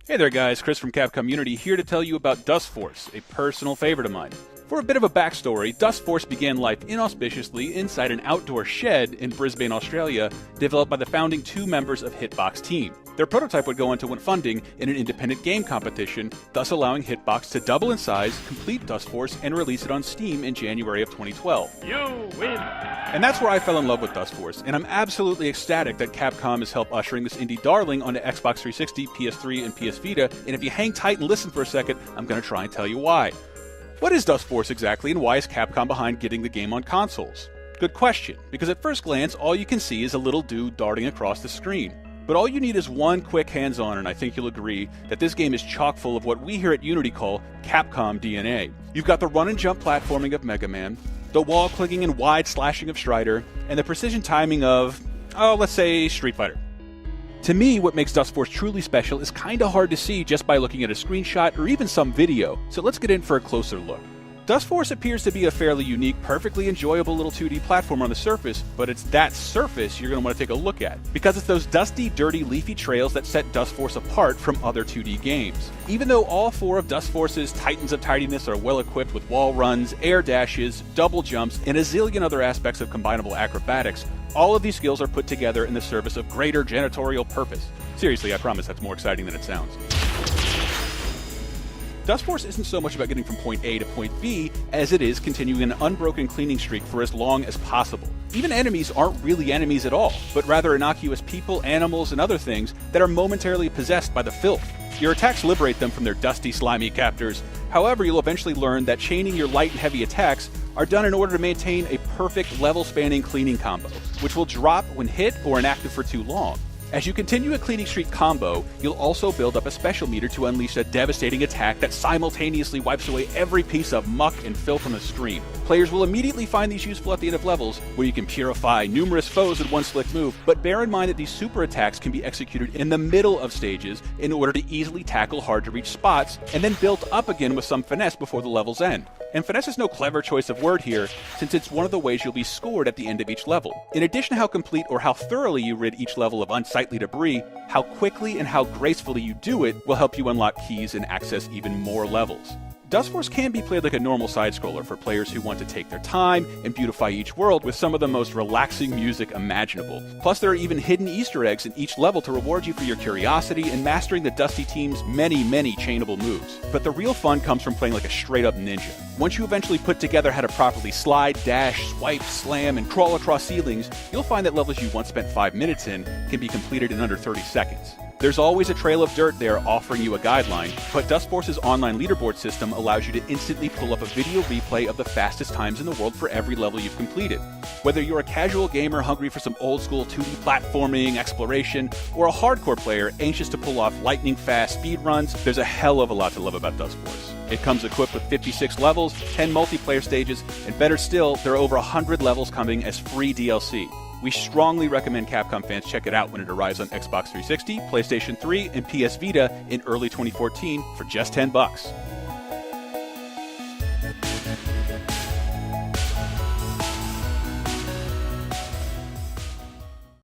Hey there guys, Chris from Capcom Unity here to tell you about Dustforce, a personal favorite of mine. For a bit of a backstory, Dustforce began life inauspiciously inside an outdoor shed in Brisbane, Australia, developed by the founding two members of Hitbox Team. Their prototype would go on to win funding in an independent game competition, thus allowing Hitbox to double in size, complete Dustforce, and release it on Steam in January of 2012. You win! And that's where I fell in love with Dustforce, and I'm absolutely ecstatic that Capcom has helped ushering this indie darling onto Xbox 360, PS3, and PS Vita, and if you hang tight and listen for a second, I'm going to try and tell you why. What is Dustforce exactly, and why is Capcom behind getting the game on consoles? Good question, because at first glance, all you can see is a little dude darting across the screen. But all you need is one quick hands-on, and I think you'll agree that this game is chock full of what we here at Unity call Capcom DNA. You've got the run-and-jump platforming of Mega Man, the wall-clicking and wide slashing of Strider, and the precision timing of, let's say, Street Fighter. To me, what makes Dustforce truly special is kinda hard to see just by looking at a screenshot or even some video, so let's get in for a closer look. Dustforce appears to be a fairly unique, perfectly enjoyable little 2D platformer on the surface, but it's that surface you're going to want to take a look at, because it's those dusty, dirty, leafy trails that set Dustforce apart from other 2D games. Even though all four of Dustforce's titans of tidiness are well equipped with wall runs, air dashes, double jumps, and a zillion other aspects of combinable acrobatics, all of these skills are put together in the service of greater janitorial purpose. Seriously, I promise that's more exciting than it sounds. Dustforce isn't so much about getting from point A to point B as it is continuing an unbroken cleaning streak for as long as possible. Even enemies aren't really enemies at all, but rather innocuous people, animals, and other things that are momentarily possessed by the filth. Your attacks liberate them from their dusty, slimy captors. However, you'll eventually learn that chaining your light and heavy attacks are done in order to maintain a perfect level-spanning cleaning combo, which will drop when hit or inactive for too long. As you continue a cleaning streak combo, you'll also build up a special meter to unleash a devastating attack that simultaneously wipes away every piece of muck and filth on the screen. Players will immediately find these useful at the end of levels, where you can purify numerous foes in one slick move, but bear in mind that these super attacks can be executed in the middle of stages in order to easily tackle hard-to-reach spots, and then built up again with some finesse before the levels end. And finesse is no clever choice of word here, since it's one of the ways you'll be scored at the end of each level. In addition to how complete or how thoroughly you rid each level of unsightly debris, how quickly and how gracefully you do it will help you unlock keys and access even more levels. Dustforce can be played like a normal side-scroller for players who want to take their time and beautify each world with some of the most relaxing music imaginable. Plus, there are even hidden Easter eggs in each level to reward you for your curiosity and mastering the Dusty team's many chainable moves. But the real fun comes from playing like a straight-up ninja. Once you eventually put together how to properly slide, dash, swipe, slam, and crawl across ceilings, you'll find that levels you once spent 5 minutes in can be completed in under 30 seconds. There's always a trail of dirt there offering you a guideline, but Dustforce's online leaderboard system allows you to instantly pull up a video replay of the fastest times in the world for every level you've completed. Whether you're a casual gamer hungry for some old-school 2D platforming, exploration, or a hardcore player anxious to pull off lightning-fast speedruns, there's a hell of a lot to love about Dustforce. It comes equipped with 56 levels, 10 multiplayer stages, and better still, there are over 100 levels coming as free DLC. We strongly recommend Capcom fans check it out when it arrives on Xbox 360, PlayStation 3, and PS Vita in early 2014 for just $10.